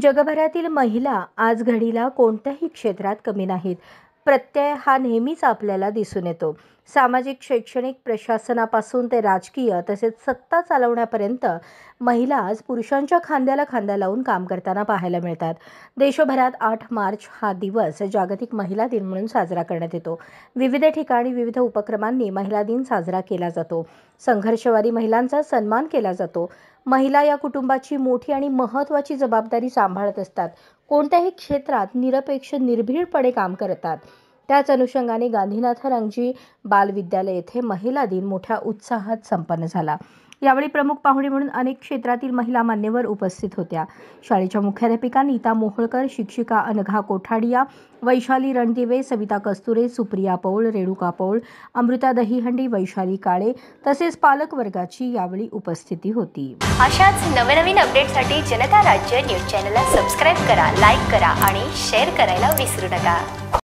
जगभरातील महिला आज घडीला कोणत्याही क्षेत्रात कमी नाहीत. प्रत्यय हा नेहमीच आपल्याला दिसून येतो. सामाजिक, शैक्षणिक, प्रशासनापासून ते राजकीय तसेच सत्ता चालवण्यापर्यंत महिला आज पुरुषांच्या खांद्याला खांदा लावून काम करताना पाहायला मिळतात. देशभरात 8 मार्च हा दिवस जागतिक महिला दिन म्हणून साजरा करण्यात येतो. विविध ठिकाणी विविध उपक्रमांनी महिला दिन साजरा केला जातो. संघर्षवादी महिलांचा सन्मान केला जातो. महिला या कुटुंबाची मोठी आणि महत्त्वाची जबाबदारी सांभाळत असतात. कोणत्याही क्षेत्रात निरपेक्ष निर्भीडपणे काम करतात. त्याच अनुषंगाने गांधीनाथरांगजी बाल विद्यालय येथे महिला दिन मोठ्या उत्साहात संपन्न झाला. यावेळी प्रमुख पाहुणे म्हणून अनेक क्षेत्रातील महिला मान्यवर उपस्थित होत्या. शाळेच्या मुख्याध्यापिका नीता मोहोळकर, शिक्षिका अनघा कोठाडिया, वैशाली रणदिवे, सविता कस्तुरे, सुप्रिया पौळ, रेणुका पौळ, अमृता दहीहंडी, वैशाली काळे तसेच पालक वर्गाची यावेळी उपस्थिती होती. अशाच नवनवीन अपडेटसाठी जनता राज्य न्यूज चॅनलला सबस्क्राईब करा, लाईक करा आणि शेअर करायला विसरू नका.